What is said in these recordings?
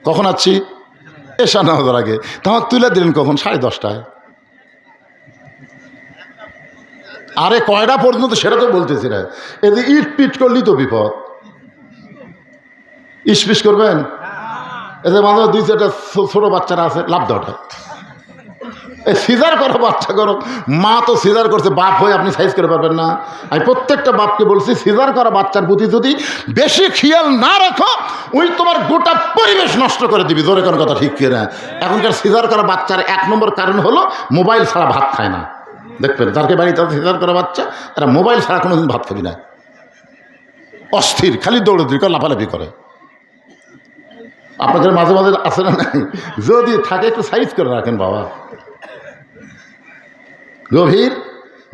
কখন আসছি? এশা নামাজের আগে। তখন তুলে দিলেন কখন? 10:30টায়। আরে কয়টা পর্যন্ত সেটা তো বলতেছি না। এই যে ইট পিট করলি তো বিপদ। ইস্পিস করবেন? এই যে মাঝে 2-4টা ছোট বাচ্চারা আছে, লাভ দেওয়াটা এই সিজার করো বাচ্চা করো। মা তো সিজার করছে, বাপ হয়ে আপনি সাইজ করে পারবেন না। আমি প্রত্যেকটা বাপকে বলছি, সিজার করা বাচ্চার প্রতি যদি বেশি খেয়াল না রাখো, ওই তোমার গোটা পরিবেশ নষ্ট করে দিবি। জোরে কোনো কথা ঠিক কিনা? এখনকার সিজার করা বাচ্চার 1 নম্বর কারণ হলো মোবাইল ছাড়া ভাত খায় না। দেখবেন যারকে বাড়িতে সিজার করা বাচ্চা, তারা মোবাইল ছাড়া কোনোদিন ভাত খাবি না। অস্থির, খালি দৌড়দৌড়ি করে, লাফালাফি করে। আপনাদের মাঝে মাঝে আছে না নাই? যদি থাকে একটু সাইজ করে রাখেন বাবা। গভীর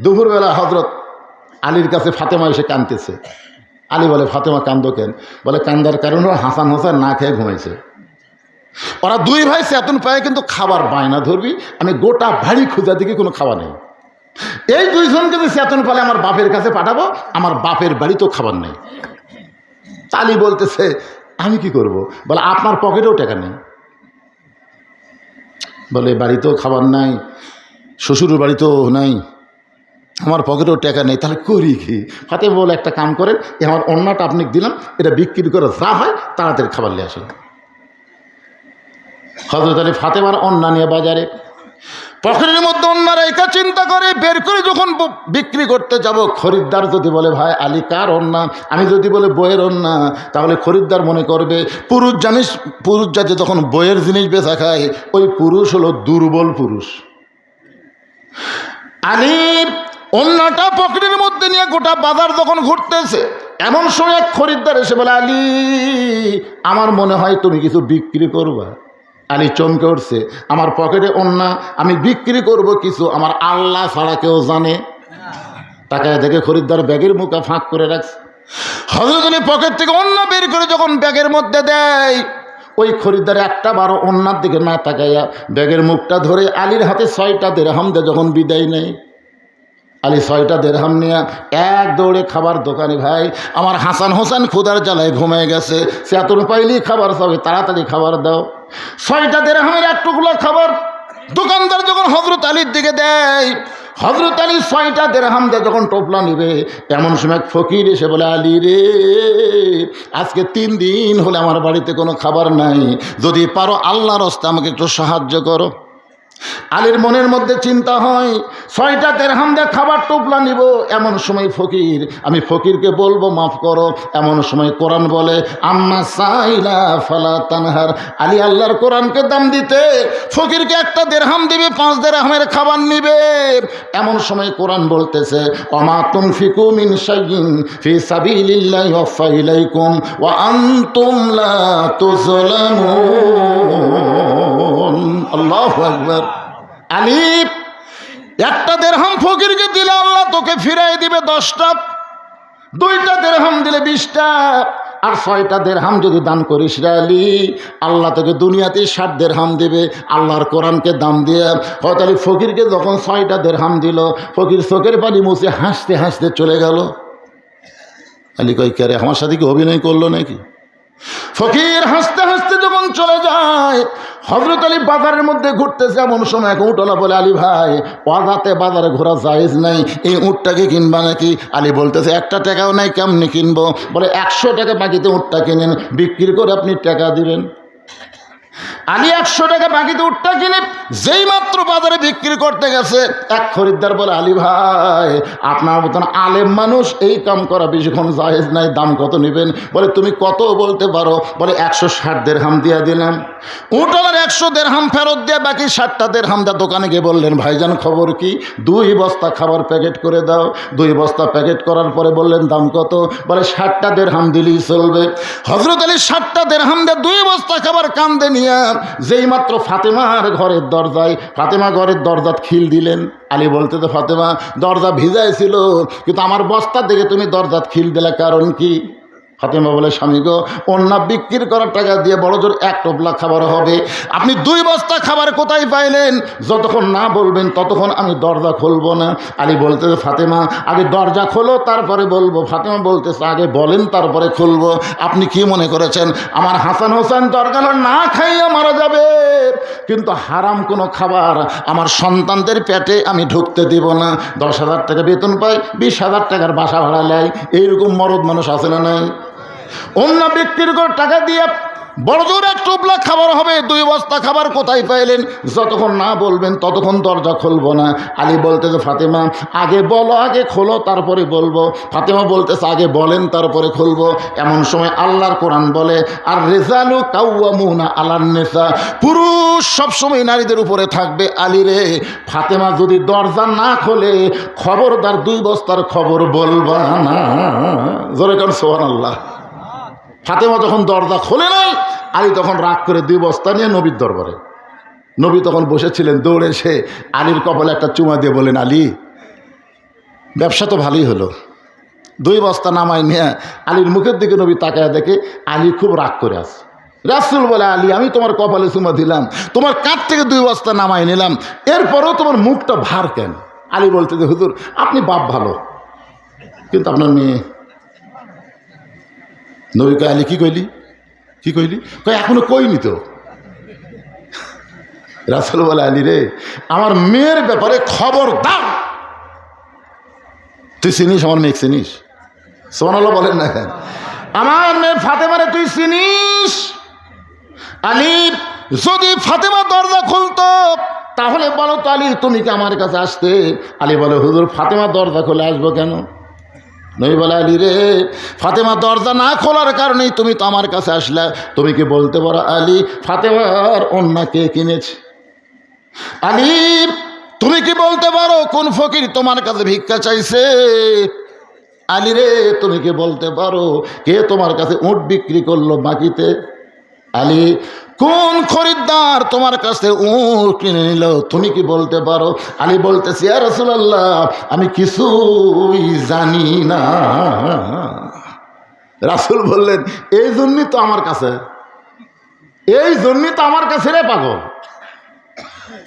দুপুরবেলা হজরত আলীর কাছে ফাতেমা এসে কাঁদতেছে। আলী বলে, ফাতেমা কান্দো কেন? বলে, কান্দার কারণ হলো হাসান হোসেন না খেয়ে ঘুমাইছে। ওরা 2 ভাই চেতন পায়ে কিন্তু খাবার বায়না ধরবি, আমি গোটা বাড়ি খুঁজা দিকে কোনো খাবার নেই। এই 2 জনকে যে চেতন পালে আমার বাপের কাছে পাঠাবো, আমার বাপের বাড়িতেও খাবার নেই। আলী বলতেছে, আমি কি করব? বলে, আপনার পকেটেও টাকা নেই। বলে, বাড়িতেও খাবার নাই, শ্বশুরের বাড়িতেও নাই, আমার পকেটেও টাকা নেই, তাহলে করি কি? ফাতেমা বলে, একটা কাম করেন, আমার অন্যটা আপনি দিলাম, এটা বিক্রি করে যা হয় তাড়াতাড়ি খাবার নিয়ে আসেন। হযরত আলী ফাতেমার অন্না নিয়ে বাজারে, পকেটের মধ্যে অন্য রেখা চিন্তা করে বের করে যখন বিক্রি করতে যাব, খরিদ্দার যদি বলে, ভাই আলী কার অন্না? আমি যদি বলে বইয়ের অন্না, তাহলে খরিদ্দার মনে করবে পুরুষ জানিস, পুরুষ জাতি যখন বইয়ের জিনিস বেচা খায়, ওই পুরুষ হলো দুর্বল পুরুষ। আলী অন্যটা পকেটের মধ্যে নিয়ে গোটা বাজার যখন ঘুরতেছে, এমন সময় এক খরিদ্দার এসে বলে, আলী আমার মনে হয় তুমি কিছু বিক্রি করবা। আলী চমকে উঠছে, আমার পকেটে অন্যা, আমি বিক্রি করব কিছু, আমার আল্লাহ ছাড়া কেউ জানে? তাকায় দেখে খরিদ্দার ব্যাগের মুখে ফাঁক করে রাখছে। হযরত আলী পকেট থেকে অন্য বের করে যখন ব্যাগের মধ্যে দেয়, ওই খরিদ্দার একটা বারো অন্যার দিকে না তাকাইয়া ব্যাগের মুখটা ধরে আলীর হাতে 6টা দিরহাম দিয়ে যখন বিদায় নেয়, আলী 6টা দিরহাম নিয়ে এক দৌড়ে খাবার দোকানে, ভাই আমার হাসান হোসেন ক্ষুধার জ্বালায় ঘুমিয়ে গেছে, চেতন পাইলেই খাবার চাবে, তাড়াতাড়ি খাবার দাও। 6টা দিরহামের এক টুকরো খাবার দোকানদার যখন হযরত আলীর দিকে দেয়, হযরত আলী 6টা দিরহাম দিয়ে যখন টোপলা নিবে, এমন সময় ফকির এসে বলে, আলী রে, আজকে 3 দিন হলে আমার বাড়িতে কোনো খাবার নাই, যদি পারো আল্লাহর রাস্তায় আমাকে একটু সাহায্য করো। আলীর মনের মধ্যে চিন্তা হয়, 6টা দিরহাম দিয়ে খাবার টোপলা নিব, এমন সময় ফকির, আমি ফকিরকে বলবো মাফ করো। এমন সময় কোরআন বলে, আম্মা সাইলা ফালা তানহার। আলী আল্লাহর কোরআনকে দাম দিতে ফকিরকে 1টা দিরহাম দিবে, 5 দিরহামের খাবার নিবে। এমন সময় কোরআন বলতেছে, ওমা তুনফিকু মিন শাইইন ফি সাবিলিল্লাহি ওয়াফা ইলাইকুম ওয়া আনতুম লা তুযলামুন। আল্লাহু আকবার। আলী 1টা দিরহাম ফকিরকে দিলে আল্লাহ তোকে ফিরাই দিবে 10টা, 2টা দিরহাম দিলে 20টা, আর 6টা দিরহাম যদি দান করিস রে আলী, আল্লাহ তোকে দুনিয়াতে 60 দিরহাম দেবে। আল্লাহর কোরআনকে দাম দিয়ে হয়তো আলী ফকিরকে যখন 6টা দিরহাম দিল, ফকির চোখের পানি মুছে হাসতে হাসতে চলে গেল। আলী কই, কে রে, আমার সাথে কি অভিনয় করলো নাকি? ফকির হাসতে হাসতে যখন চলে যায়, হযরত আলী বাজারের মধ্যে ঘুরতেছে, এমন সময় এক উটওয়ালা বলে, আলী ভাই, অজাতে বাজারে ঘোরা জায়েজ নাই, এই উটটাকে কিনবা নাকি? আলী বলতেছে, 1টা টাকাও নাই, কেমনি কিনবো? বলে, 100 টাকা বাকিতে উটটা কিনেন, বিক্রি করে আপনি টাকা দিবেন। আলী 100 টাকা বাকিতে উটটা কিনে যেই মাত্র বাজারে বিক্রি করতে গেছে, এক খরিদ্দার বলে, আলী ভাই, আপনার মতন আলেম মানুষ এই কাম করা বেশিক্ষণ জায়েজ নাই, দাম কত নেবেন? বলে, তুমি কত বলতে পারো? বলে, 160 দিরহাম দিয়ে দিলাম। উটওয়ালার 100 দিরহাম ফেরত দিয়ে বাকি 60টা দিরহাম দিয়ে দোকানে গিয়ে বললেন, ভাইজান খবর কি? 2 বস্তা খাবার প্যাকেট করে দাও। 2 বস্তা প্যাকেট করার পরে বললেন, দাম কত? বলে, 60টা দিরহাম দিলেই চলবে। হযরত আলী 60টা দিরহাম দিয়ে 2 বস্তা খাবার কান্দে নিয়ে যেই মাত্র ফাতেমার ঘরের দরজায়, ফাতেমা ঘরের দরজাত খিল দিলেন। আলী বলতে, তো ফাতেমা, দরজা ভিজাই ছিল, কিন্তু আমার বস্তা দেখে তুমি দরজাত খিল দিলে, কারণ কি? ফাতেমা বলে, স্বামী গো, ওন্না বিক্রি করার টাকা দিয়ে বড় জোর 1 টোপলা খাবার হবে, আপনি 2 বস্তা খাবার কোথায় পাইলেন? যতক্ষণ না বলবেন ততক্ষণ আমি দরজা খুলবো না। আলী বলতেছে, ফাতেমা আগে দরজা খোলো তারপরে বলবো। ফাতেমা বলতেছে, আগে বলেন তারপরে খুলবো। আপনি কি মনে করেছেন আমার হাসান হোসেন দরকার না খাইয়া মারা যাবে, কিন্তু হারাম কোনো খাবার আমার সন্তানদের পেটে আমি ঢুকতে দিব না। 10,000 টাকা বেতন পাই, 20,000 টাকার বাসা ভাড়া নেয়, এইরকম মরদ মানুষ আছে না নাই? অন্য বিক্রির করে টাকা দিয়ে বড় জোর 1 টোপলা খাবার হবে, 2 বস্তা খাবার কোথায় পাইলেন? যতক্ষণ না বলবেন ততক্ষণ দরজা খুলবো না। আলী বলতেছে, ফাতেমা আগে বলো, আগে খোলো তারপরে বলবো। ফাতেমা বলতেছে, আগে বলেন তারপরে খুলবো। এমন সময় আল্লাহর কোরআন বলে, আর রিজালু কাওয়ামুনা আলান নিসা, পুরুষ সবসময় নারীদের উপরে থাকবে। আলী রে, ফাতেমা যদি দরজা না খোলে খবরদার 2 বস্তার খবর বলবা না। জোরে কান সুবহানাল্লাহ। ফাতেমা যখন দরজা খোলে নাই, আলী তখন রাগ করে 2 বস্তা নিয়ে নবীর দরবারে। নবী তখন বসেছিলেন, দৌড়ে এসে আলীর কপালে একটা চুমা দিয়ে বলেন, আলী ব্যবসা তো ভালোই হলো। 2 বস্তা নামাই নিয়ে আলীর মুখের দিকে নবী তাকায় দেখে আলী খুব রাগ করে আছে। রাসূল বলে, আলী আমি তোমার কপালে চুমা দিলাম, তোমার কাঁধ থেকে 2 বস্তা নামাই নিলাম, এরপরেও তোমার মুখটা ভার কেন? আলী বলতে যে, হুজুর আপনি বাপ ভালো, কিন্তু আপনার মেয়ে। নবী কয়, আলী কি কইলি, কি কইলি? কয় এখনো কইনি তো। রাসূল বলে, আলী রে, আমার মেয়ের ব্যাপারে খবরদার। তুই চিনিস আমার মেয়ে? চিনিস? সুবহানাল্লাহ বলেন না কেন? আমার মেয়ে ফাতেমারে তুই চিনিস? আলী যদি ফাতেমা দরজা খুলতো তাহলে বলো তো, আলী তুমি কি আমার কাছে আসতে? আলী বলে, হুজুর ফাতেমা দরজা খুলে আসবো কেন? নবী বলে, আলী রে, ফাতেমা দরজা না খোলার কারণেই তুমি তো আমার কাছে আসলে। তুমি কি বলতে পারো আলী ফাতেমার ওন্না কে কিনেছে? আলী তুমি কি বলতে পারো কোন ফকির তোমার কাছে ভিক্ষা চাইছে? আলী রে, তুমি কি বলতে পারো কে তোমার কাছে উট বিক্রি করলো বাকিতে? আলী কোন খরিদ্দার তোমার কাছে উট কিনে নিল? তুমি কি বলতে পারো? আলী বলতেছি, ইয়া রাসূলুল্লাহ আমি কিছুই জানি না। রাসূল বললেন, এই জন্যই তো আমার কাছে, এই জন্যই তো আমার কাছে রে পাগল।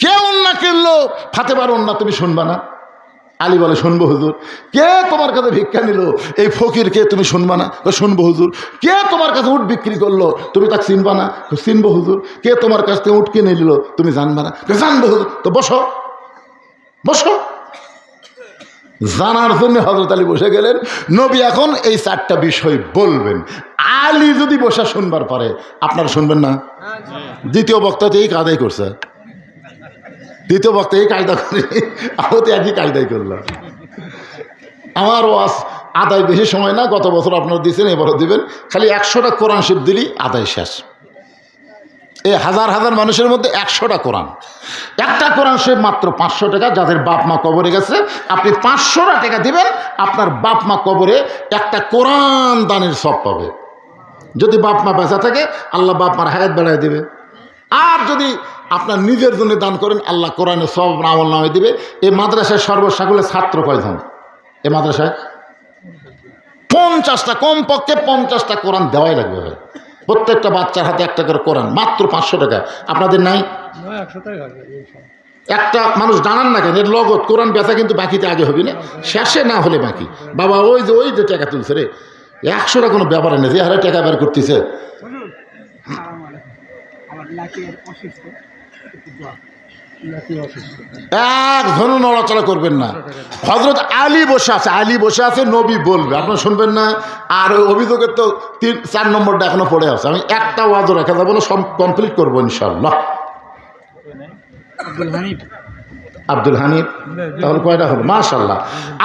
কে ওন্না কিনলো? ফাতেমার ওন্না তুমি শুনবা না? আলী বলে, শুনবো হুজুর। কে তোমার কাছে ভিক্ষা নিল? এই ফকির কে, তুমি শুনবা না? শুনবো হুজুর। কে তোমার কাছে উট বিক্রি করলো? তুমি তাকে চিনবা না? চিনবো হুজুর। কে তোমার কাছ থেকে উট কিনে নিল? তুমি জানবা না? জানবো হুজুর। তো বসো, বসো। জানার জন্য হযরত আলী বসে গেলেন। নবী এখন এই 4টা বিষয় বলবেন। আলী যদি বসে শুনবার পারে, আপনারা শুনবেন না? দ্বিতীয় বক্তাতে এই কায়দাই করছে, দ্বিতীয় বক্তা এই কায়দা করে, আমি তো একই কায়দাই করলাম। আমার ওয়াজ আদায় বেশি সময় না, গত বছর আপনারা দিয়েছেন, এবারও দিবেন। খালি 100টা কোরআন শরীফ দিলেই আদায় শেষ। এই হাজার হাজার মানুষের মধ্যে 100টা কোরআন, একটা কোরআন শরীফ মাত্র 500 টাকা। যাদের বাপ মা কবরে গেছে আপনি 500টা টাকা দিবেন, আপনার বাপ মা কবরে একটা কোরআন দানের সব পাবে। যদি বাপ মা বেঁচে থাকে আল্লাহ বাপ মার হায়াত বাড়ায় দেবে। আর যদি আপনার নিজের জন্য দান করেন আল্লাহ কোরআনে সব আমল নামে দিবে। এই মাদ্রাসায় সর্বসাকুলে ছাত্র কয়জন? এই মাদ্রাসায় 50টা, কমপক্ষে 50টা কোরআন দেওয়াই লাগবে ভাই। প্রত্যেকটা বাচ্চার হাতে একটা করে কোরআন, মাত্র 500 টাকা। আপনাদের নাই? একটা মানুষ জানান না কেন, এর লগত কোরআন বেচা কিন্তু বাকিতে আগে হবে না, শেষে না হলে বাকি। বাবা ওই যে টাকা তুলছে রে, 100টা কোনো ব্যাপারে নেই, যে হারে টাকা বের করতেছে। একজনও নড়াচড়া করবেন না। হযরত আলী বসে আছে, আলী বসে আছে, নবী বলবে, আপনারা শুনবেন না। আর ওই অভিযোগের তো 3-4 নম্বরটা এখনো পড়ে আছে। আমি একটা ওয়াজও রেখে যাবো না, সব কমপ্লিট করবো ইনশাআল্লাহ। আব্দুল হানিফ, তাহলে কয়টা হলো? মাশাআল্লাহ।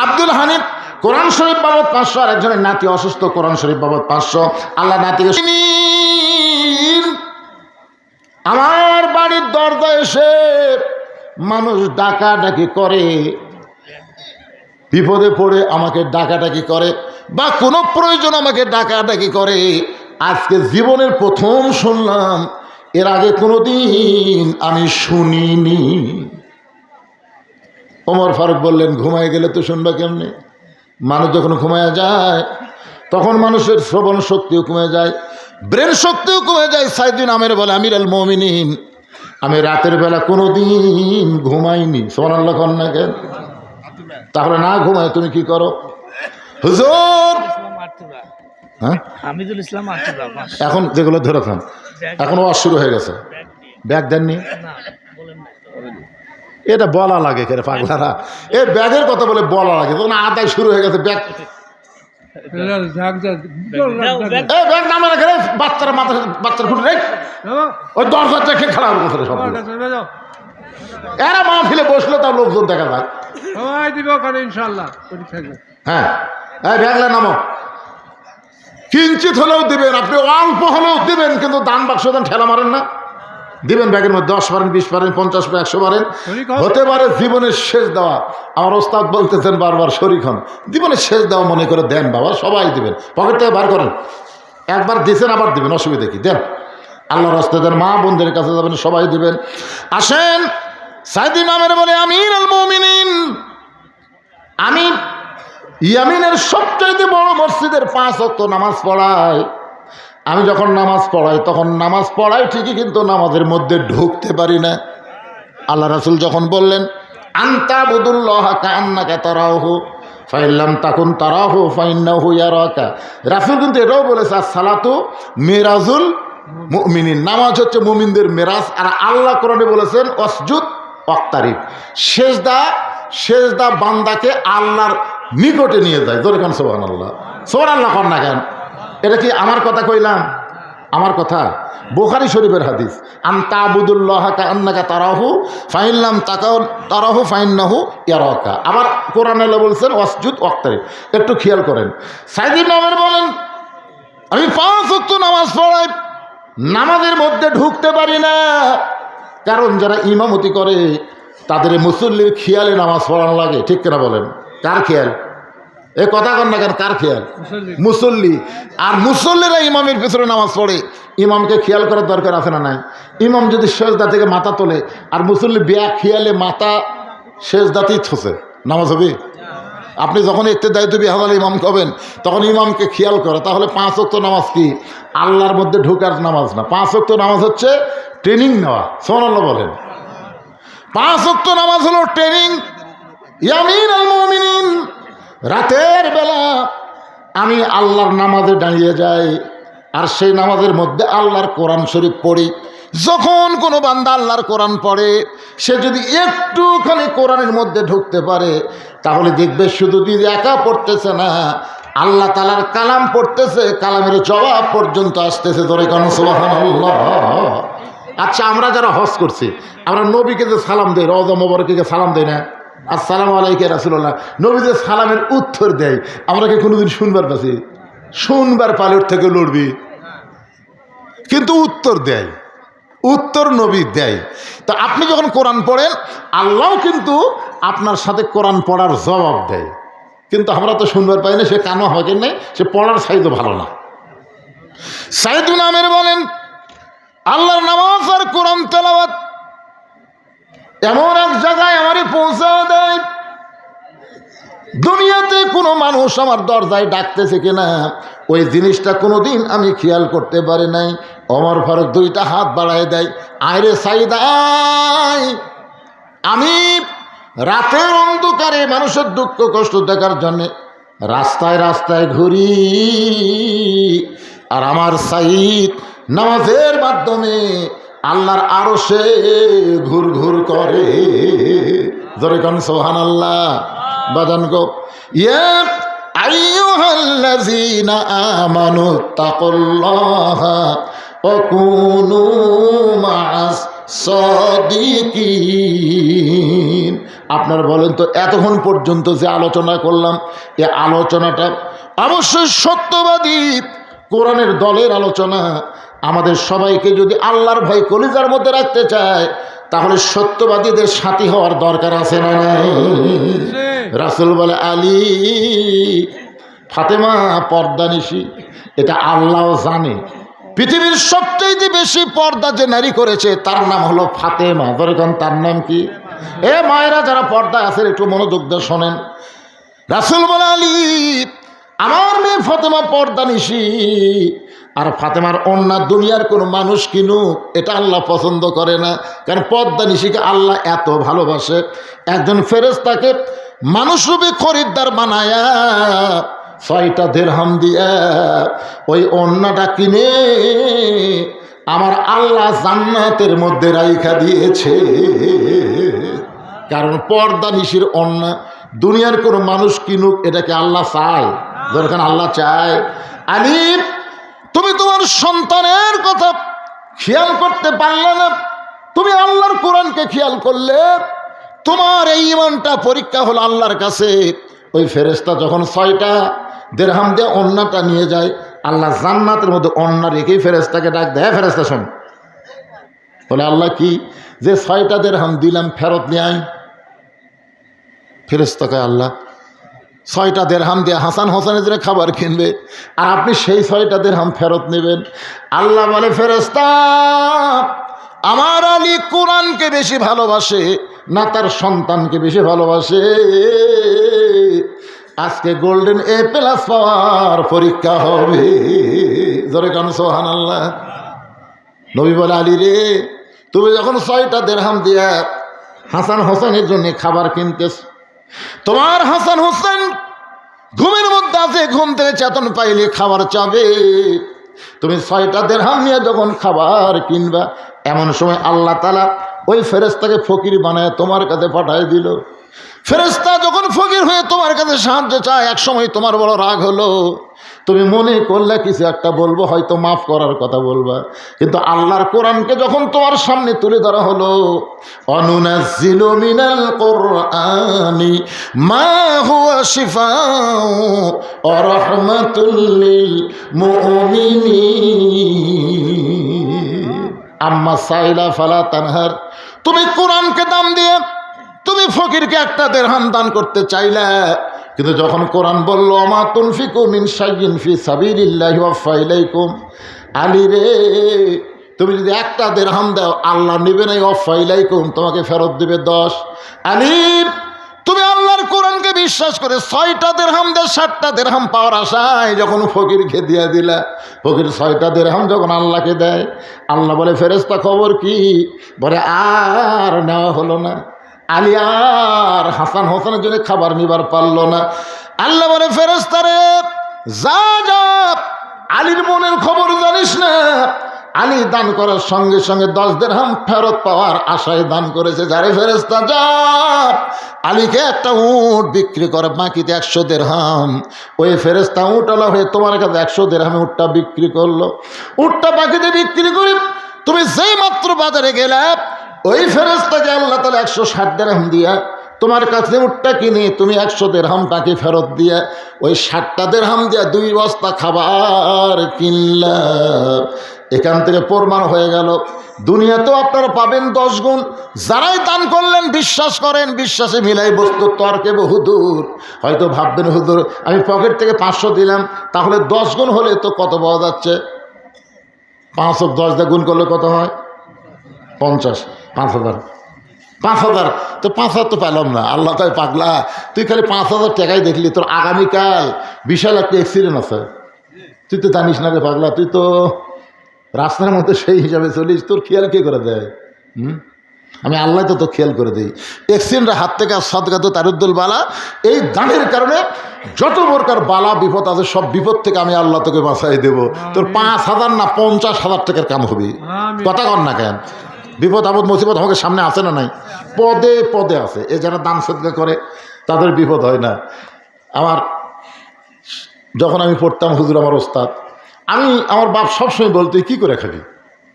আব্দুল হানিফ কোরআন শরীফ বাবদ 500, আর একজনের নাতি অসুস্থ, কোরআন শরীফ বাবদ 500। আল্লাহ নাতিকে, আমার বাড়ির দরজা এসে মানুষ ডাকাডাকি করে, বিপদে পড়ে আমাকে ডাকাডাকি করে, বা কোনো প্রয়োজন আমাকে ডাকাডাকি করে। আজকে জীবনের প্রথম শুনলাম, এর আগে কোনোদিন আমি শুনিনি। ওমর ফারুক বললেন, ঘুমায় গেলে তো শুনবা কেমনে? মানুষ যখন ঘুমায় যায় তখন মানুষের শ্রবণ শক্তিও কমে যায়, ব্রেন শক্তিও কমে যায়। সাইদিন আমের বলে আমির আল মুমিনিন, আমি রাতের বেলা কোনোদিন ঘুমাইনি। সুবহানাল্লাহ কন্যা কেন? তাহলে না ঘুমায় তুমি কি করো? হুজুর হ্যাঁ হামিদুল ইসলাম এখন যেগুলো ধরে থাম, এখন ওয়াজ শুরু হয়ে গেছে। ব্যাগ দেননি? এটা বলা লাগে কেন পাগলারা? এই ব্যাগের কথা বলে বলা লাগে, তখন আদায় শুরু হয়ে গেছে। ব্যাগ ব্যাগ নামে রাখে রে, বাচ্চারা মাথা বাচ্চার ফুটে রে, ওই দরজা দেখে খেলা হবে সব। এরা মাহফিলে বসলে তার লোকজন দেখা যায়। হ্যাঁ ব্যাগলা নামো, কিঞ্চিত হলেও দিবেন, আপনি অল্প হলেও দিবেন, কিন্তু দান বাক্স দেন ঠেলা মারেন না, দিবেন। ব্যাগের মধ্যে 10 পারেন, 20 পারেন, 50 পারেন, 100 পারেন, হতে পারে জীবনের শেষ দেওয়া। আমার ওস্তাদ বলতেছেন বারবার, শরীক হন, জীবনের শেষ দেওয়া মনে করে দেন বাবা, সবাই দিবেন, পকেট থেকে বার করেন। একবার দিচ্ছেন আবার দিবেন, অসুবিধা কি? দেন, আল্লাহর রাস্তায় দেন, মা বোনদের কাছে যাবেন, সবাই দিবেন। আসেন, সাইদ ইমামের বলে আমির আল মুমিনিন, আমি ইয়ামিনের সবচাইতে বড় মসজিদের 5 ওয়াক্ত নামাজ পড়াই। আমি যখন নামাজ পড়াই তখন নামাজ পড়াই ঠিকই, কিন্তু নামাজের মধ্যে ঢুকতে পারি না। আল্লাহ রাসূল যখন বললেন আনতা বুদুল্লাহ কান্নাকা তারাহু ফাইল্লাম তাকুন তারাহু ফাইন্নাহু ইয়ারাকা, রাসূল কিন্তু এটাও বলেছে আসসালাতু মিরাজুল মুমিনিন, নামাজ হচ্ছে মুমিনদের মেরাজ। আর আল্লাহ কোরআনে বলেছেন ওয়াসজুদ ওয়াক্তারিব, সেজদা বান্দাকে আল্লাহর নিকটে নিয়ে যায়। জোরে কান সুবহানাল্লাহ, সুবহানাল্লাহ কর না কেন? এটা কি আমার কথা কইলাম? আমার কথা, বুখারী শরীফের হাদিস, আনতা আবুদুল্লাহ কান্নাকা তারাহু ফাইল্লাম তারাহু ফাইন্নাহু ইয়ারাকা। আবার কোরআনে আল্লাহ বলছেন ওয়াসজুদ ওয়াক্তারিব। একটু খেয়াল করেন, সাইদ ইবনে ওমর বলেন আমি 5 ওয়াক্ত নামাজ পড়াই, নামাজের মধ্যে ঢুকতে পারি না। কারণ যারা ইমামতি করে তাদের মুসল্লির খেয়ালে নামাজ পড়ানো লাগে, ঠিক কিনা বলেন? কার খেয়াল? এ কথা কন না কেন, কার খেয়াল? মুসল্লি। আর মুসল্লিরা ইমামের পিছনে নামাজ পড়ে, ইমামকে খেয়াল করার দরকার আছে না নাই? ইমাম যদি সেজদা থেকে মাথা তোলে আর মুসল্লি বিয়া খেয়ালে মাথা সেজদাতেই থসে, নামাজ হবে? আপনি যখন ইক্তেদায়িত্ব বিহাল ইমাম হবেন তখন ইমামকে খেয়াল করে। তাহলে 5 ওয়াক্ত নামাজ কি আল্লাহর মধ্যে ঢোকার নামাজ না, 5 ওয়াক্ত নামাজ হচ্ছে ট্রেনিং নেওয়া। সুবহানাল্লাহ বলেন। 5 ওয়াক্ত নামাজ হলো ট্রেনিং। ইয়ামিন আল মুমিনিন, রাতের বেলা আমি আল্লাহর নামাজে দাঁড়িয়ে যাই, আর সেই নামাজের মধ্যে আল্লাহর কোরআন শরীফ পড়ি। যখন কোনো বান্দা আল্লাহর কোরআন পড়ে, সে যদি একটুখানি কোরআনের মধ্যে ঢুকতে পারে, তাহলে দেখবে শুধু দিদি একা পড়তেছে না, আল্লাহ তাআলার কালাম পড়তেছে, কালামের জবাব পর্যন্ত আসতেছে। ধরে কারণ সুবহানাল্লাহ। আচ্ছা, আমরা যারা হজ করছি, আমরা নবীকে যে সালাম দেই, রওজা মোবারকে সালাম দেই না, আসসালামু আলাইকা রাসূলুল্লাহ, নবী যে সালামের উত্তর দেয়, আমরা কি কোনোদিন শুনবার পাচ্ছি? শুনবার পালের থেকে লড়বি, কিন্তু উত্তর দেয়, উত্তর নবী দেয়। তো আপনি যখন কোরআন পড়েন, আল্লাহও কিন্তু আপনার সাথে কোরআন পড়ার জবাব দেয়, কিন্তু আমরা তো শুনবার পাই না। সে কানো হয় কেন, সে পড়ার সাইজও ভালো না। সাইদ ইবনে আমের বলেন আল্লাহর নামাজ আর কোরআন তেলাওয়াত এমন এক জায়গায় আমারই পৌঁছা দেয়, দুনিয়াতে কোনো মানুষ আমার দরজায় ডাকতেছে কিনা ওই জিনিসটা কোনোদিন আমি খেয়াল করতে পারি নাই। ওমর ফারুক 2টা হাত বাড়ায় দেয়, আয়রে সাইদ আয়। আমি রাতের অন্ধকারে মানুষের দুঃখ কষ্ট দেখার জন্যে রাস্তায় রাস্তায় ঘুরি, আর আমার সাইদ নামাজের মাধ্যমে আল্লাহর আরশে ঘুর ঘুর করে। জোরে কান সুবহানাল্লাহ। বাজান গো, ইয়া আইয়ুহাল্লাযীনা আমানু তাকুল্লাহা ওয়া কুনু মা'আস সাদিকিন। আপনারা বলেন তো, এতক্ষণ পর্যন্ত যে আলোচনা করলাম, এই আলোচনাটা অবশ্যই সত্যবাদী কোরআনের দলের আলোচনা। আমাদের সবাইকে যদি আল্লাহর ভয় কলিজার মধ্যে রাখতে চায়, তাহলে সত্যবাদীদের সাথী হওয়ার দরকার আছে না নাই? রাসূল বলে আলী ফাতেমা পর্দানিশী, এটা আল্লাহ জানে। পৃথিবীর সবচেয়ে বেশি পর্দা যে নারী করেছে তার নাম হলো ফাতেমা। ধরেন তার নাম কি? এ মায়েরা যারা পর্দায় আছেন একটু মনোযোগ দিয়ে শোনেন। রাসূল বলে আলী আমার মেয়ে ফাতেমা পর্দানিশী, আর ফাতেমার ওড়না দুনিয়ার কোনো মানুষ কিনুক এটা আল্লাহ পছন্দ করে না। কারণ পর্দানিশীকে আল্লাহ এত ভালোবাসে, একজন ফেরেশতাকে মানুষরূপী খরিদ্দার বানায়া 6টা দিরহাম দিয়া ওই ওড়নাটা কিনে আমার আল্লাহ জান্নাতের মধ্যে রাইখা দিয়েছে। কারণ পর্দানিশীর ওড়না দুনিয়ার কোনো মানুষ কিনুক এটাকে আল্লাহ চায়? যখন আল্লাহ চায়। আলী, তুমি তোমার সন্তানের কথা খেয়াল করতে পারলে না, তুমি আল্লাহর কোরআনকে খেয়াল করলে। তোমার এই ঈমানটা পরীক্ষা হলো আল্লাহর কাছে। ওই ফেরেশতা যখন 6টা দিরহাম দিয়ে ওড়নাটা নিয়ে যায়, আল্লাহ জান্নাতের মধ্যে ওড়না রেখেই ফেরেশতাকে ডাক দেয়, ফেরেশতা শোন। বলে আল্লাহ কি? যে 6টা দিরহাম দিলাম ফেরত নিয়ে আয়। ফেরেশতাকে আল্লাহ 6টা দিরহাম দিয়ে হাসান হোসেনের জন্য খাবার কিনবে, আর আপনি সেই 6টা দিরহাম ফেরত নেবেন। আল্লাহ বলে ফেরেশতা, আমার আলী কোরআনকে বেশি ভালোবাসে না তার সন্তানকে বেশি ভালোবাসে? আজকে গোল্ডেন A+ পাওয়ার পরীক্ষা হবে। জোরে কান সুবহানাল্লাহ। নবী বলে আলী রে, তুমি যখন 6টা দিরহাম দিয়া হাসান হোসেনের জন্য খাবার কিনতেছ, তোমার হাসান হোসেন ঘুমের মধ্যে আছে, ঘুম থেকে চেতন পাইলে খাবার চাবে। তুমি 6টা দিরহাম নিয়ে যখন খাবার কিনবা, এমন সময় আল্লাহ তাআলা ওই ফেরেশতাকে ফকির বানায় তোমার কাছে পাঠায় দিল। ফেরেশতা যখন ফকির হয়ে তোমার কাছে সাহায্য চায়, এক সময় তোমার বড় রাগ হলো, তুমি মনে করলে কিছু একটা বলবো, হয়তো মাফ করার কথা বলবা, কিন্তু আল্লাহর কোরআনকে যখন তোমার সামনে তুলে ধরা হলো, অনুনাজ্জিলু মিনাল কুরআনি মা হুয়া শিফাউ ওয়া রাহমাতুল লিল মুমিনিন আম্মা সাইলা ফালা তানহার। তুমি কোরআনকে দাম দিয়ে তুমি ফকিরকে 1টা দিরহাম দান করতে চাইলে, কিন্তু যখন কোরআন বলল আমা তুনফিকু মিন শাইইন ফি সাবিলিল্লাহি ওয়াফা ইলাইকুম, আলী রে তুমি যদি 1টা দিরহাম দাও আল্লাহ নেবে না, ওয়াফা ইলাইকুম তোমাকে ফেরত দেবে 10। আলী, তুমি আল্লাহর কোরআনকে বিশ্বাস করে 6টা দিরহাম দিয়ে 7টা দিরহাম পাওয়ার আশায় যখন ফকিরকে দিয়ে দিলা, ফকির 6টা দিরহাম যখন আল্লাহকে দেয়, আল্লাহ বলে ফেরেশতা খবর কি? বলে আর নেওয়া হলো না। আলী আর হাসান হোসেনের জন্য খাবার নিবার পারল না। আল্লাহ বলে ফেরেশতা রে, যা যা, আলীর মনের খবর জানিস না? আলী দান করার সঙ্গে সঙ্গে 10 দিরহাম ফেরত পাওয়ার আশায় দান করেছে। যারে ফেরেশতা যা, আলীকে একটা উট বিক্রি করে, বাকিতে 100 দিরহাম। ওই ফেরেশতা উটওয়ালা হয়ে তোমার কাছে 100 দিরহামে উটটা বিক্রি করলো। উটটা বাকিতে বিক্রি করে তুমি যেই মাত্র বাজারে গেলে, ওই ফেরেশতাকে আল্লাহ তাআলা 160 দিরহাম দিয়া তোমার কাছে উটটা কিনে তুমি 100 দিরহাম তাকে ফেরত দিয়ে ওই 60টা দিরহাম দিয়া 2 বস্তা খাবার কিনলা। এখান থেকে প্রমাণ হয়ে গেল দুনিয়াতেও আপনারা পাবেন 10 গুণ। যারাই দান করলেন বিশ্বাস করেন, বিশ্বাসে মিলাই বস্তু তর্কে বহুদূর। হয়তো ভাববেন হুজুর আমি পকেট থেকে 500 দিলাম, তাহলে 10 গুণ হলে তো কত পাওয়া যাচ্ছে? 5 ও 10 দিয়ে গুণ করলে কত হয়? 50, 5000। 5000 তো 5000 তো পেলাম না। আল্লাহ তাই পাগলা, তুই খালি 5000 টাকাই দেখলি, তোর আগামীকাল বিশাল একটা অ্যাক্সিডেন্ট আছে। তুই তো জানিস না রে পাগলা, তুই তো রাস্তার মধ্যে সেই হিসাবে চলিস, তোর খেয়াল কে করে দেয়? আমি আল্লাহ তো খেয়াল করে দিই। অ্যাক্সিডেন্টের হাত থেকে সদকা তো তারুদ্দুল বালা। এই দানের কারণে যত প্রকার বালা বিপদ আছে সব বিপদ থেকে আমি আল্লাহ তোকে বাঁচাই দেবো। তোর 5000 না 50,000 টাকার কাম হবে। কথা কর না কেন? বিপদ আপদ মুসিবত আমাকে সামনে আসে না? নাই, পদে পদে আছে। এ যারা দান সদকা করে তাদের বিপদ হয় না। যখন আমি পড়তাম, হুজুর আমার ওস্তাদ, আমার বাপ সবসময় বলতো কী করে খাবি।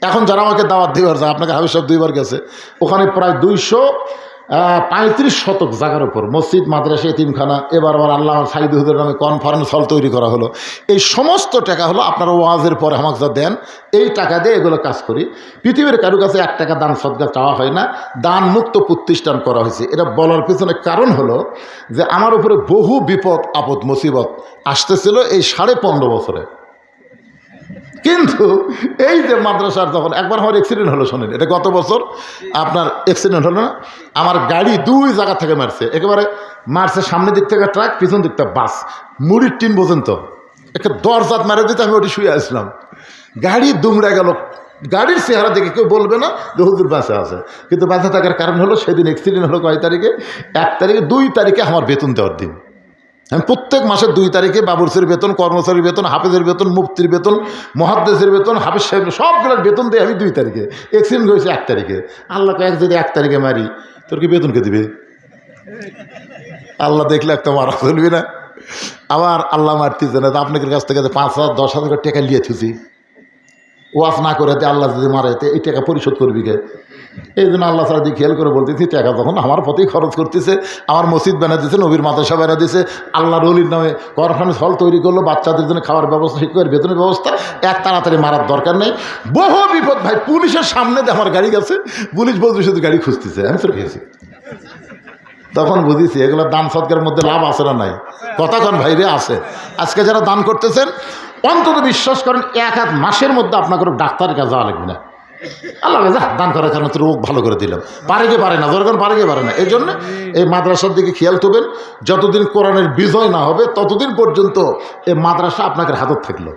এখন যারা আমাকে দাওয়াত দিবার যায়, আপনাকে হাবিব সাহেব 2 বার গেছে, ওখানে প্রায় 235 শতক জায়গার উপর মসজিদ, মাদ্রাসা, এতিমখানা, এবার আবার আল্লাহ সাইদ হুজুর নামে কনফারেন্স হল তৈরি করা হলো। এই সমস্ত টাকা হলো আপনারা ওয়াজের পরে আমাকে যা দেন, এই টাকা দিয়ে এগুলো কাজ করি। পৃথিবীর কারো কাছে 1 টাকা দান সদকা চাওয়া হয় না, দান মুক্ত প্রতিষ্ঠান করা হয়েছে। এটা বলার পিছনে কারণ হলো যে আমার উপরে বহু বিপদ আপদ মুসিবত আসতেছিল এই 15.5 বছরে। কিন্তু এই যে মাদ্রাসার যখন একবার আমার অ্যাক্সিডেন্ট হলো, শোনেন, এটা গত বছর আপনার অ্যাক্সিডেন্ট হলো না, আমার গাড়ি 2 জায়গা থেকে মারছে, একেবারে মারছে সামনের দিক থেকে ট্রাক, পিছন দিকটা বাস, মুড়ির টিন পর্যন্ত একটা দরজাত মারে দিতে আমি ওটি শুয়ে আসলাম, গাড়ি দুমড়ে গেল। গাড়ির চেহারা দেখে কেউ বলবে না যে হুজুর বাঁচা আছে, কিন্তু বাঁচা থাকার কারণ হলো সেদিন অ্যাক্সিডেন্ট হলো কয় তারিখে, 1 তারিখে, 2 তারিখে আমার বেতন দেওয়ার দিন। আমি প্রত্যেক মাসের 2 তারিখে বাবুরসির বেতন, কর্মচারীর বেতন, হাফেজের বেতন, মুফতির বেতন, মহাদ্দেশের বেতন, হাফেজ সাহেবের সবগুলোর বেতন দেয় আমি 2 তারিখে। অ্যাক্সিডেন্ট হয়েছে 1 তারিখে। আল্লাহ কয়েক যদি 1 তারিখে মারি, তোর কি বেতনকে দিবে? আল্লাহ দেখলে একটা মারা চলবি না। আবার আল্লাহ মারতেছে না, আপনাদের কাছ থেকে 5,000 10,000 টাকা নিয়ে থুছি, ওয়াজ না করে আল্লাহ যদি মারে এই টাকা পরিশোধ করবি কে? এই জন্য আল্লাহ সারা দিয়ে খেয়াল করে বলতেছি, টাকা তখন আমার প্রতি খরচ করতেছে, আমার মসজিদ বানা দিয়েছে, নবীর মাদ্রাসা বানা দিয়েছে, আল্লাহর ওলির নামে কনফারেন্স হল তৈরি করলো, বাচ্চাদের জন্য খাওয়ার ব্যবস্থা, শিক্ষকের বেতনের ব্যবস্থা, এক তাড়াতাড়ি মারার দরকার নেই। বহু বিপদ ভাই, পুলিশের সামনে দিয়ে আমার গাড়ি গেছে, পুলিশ বলছে শুধু গাড়ি খুঁজতেছে, আমি চলে গেছি। তখন বুঝেছি এগুলো দান সদকার মধ্যে লাভ আছে না নাই, কথা কন ভাইরে আছে। আজকে যারা দান করতেছেন অন্তত বিশ্বাস করেন 1 মাসের মধ্যে আপনাকে ডাক্তারের কাছে যাওয়া লাগবে না। আল্লাহ যা দান করার কারণে তো রোগ ভালো করে দিলাম, পারে কি পারে না, যখন পারে কি পারে না। এই জন্য এই মাদ্রাসার দিকে খেয়াল করবেন, যতদিন কোরআনের বিজয় না হবে ততদিন পর্যন্ত এই মাদ্রাসা আপনাকে হাতত থাকলো।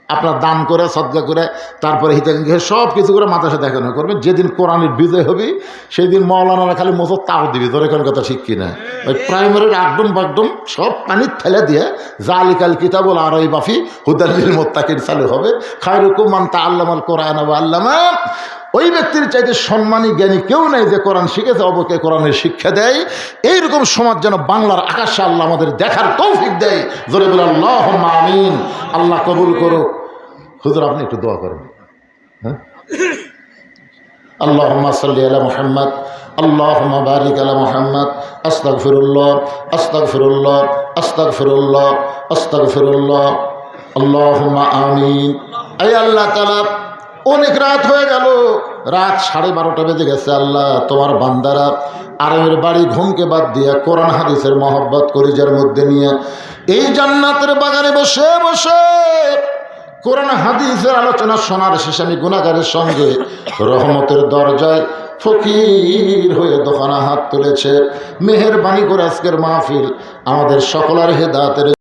আপনার দান করে, সদকা করে, তারপরে হিতাকাঙ্ক্ষী সব কিছু করে মাদ্রাসা দেখানো করবেন। যেদিন কোরআনের বিজয় হবে সেই দিন মৌলানারা খালি মোসর তাও দিবি, তোর এখন কথা ঠিক কিনা। ওই প্রাইমারির একদম বাকদম সব পানির ঠেলে দিয়ে জালিকাল কিতাবুল আরাই বাফি হুদাল্লিল মুত্তাকিন চালু হবে। খায়রুকুম মান তাআল্লামাল কোরআন ওয়া আল্লামা। ওই ব্যক্তির চাইতে সম্মানী জ্ঞানী কেউ নেই যে কোরআন শিখেছে, অবকে কোরআনের শিক্ষা দেয়। এইরকম সমাজ যেন বাংলার আকাশে আল্লাহ আমাদের দেখার তৌফিক দেয়। জোরে বলে আল্লাহুম্মা আমিন। আল্লাহ কবুল করুক। হুজুর আপনি একটু দোয়া করেন। হ্যাঁ, আল্লাহুম্মা সাল্লি আলা মুহাম্মদ, আল্লাহুম্মা বারিক আলা মুহাম্মদ। আস্তাগফিরুল্লাহ, আস্তাগফিরুল্লাহ, আস্তাগফিরুল্লাহ, আস্তাগফিরুল্লাহ। আল্লাহুম্মা আমিন। আয় আল্লাহ তাআলা, অনেক রাত হয়ে গেল, রাত 12:30 বেজে গেছে। আল্লাহ তোমার বান্দারা আরামের বাড়ি ঘুমকে বাদ দিয়া কোরআন হাদিসের মহব্বত কলিজার মধ্যে নিয়ে এই জান্নাতের বাগানে বসে বসে কোরআন হাদিসের আলোচনা শোনার শেষে আমি গুনাহগারের সঙ্গে রহমতের দরজায় ফকির হয়ে দোকানে হাত তুলেছে। মেহেরবানি করে আজকের মাহফিল আমাদের সকলের হেদায়েতের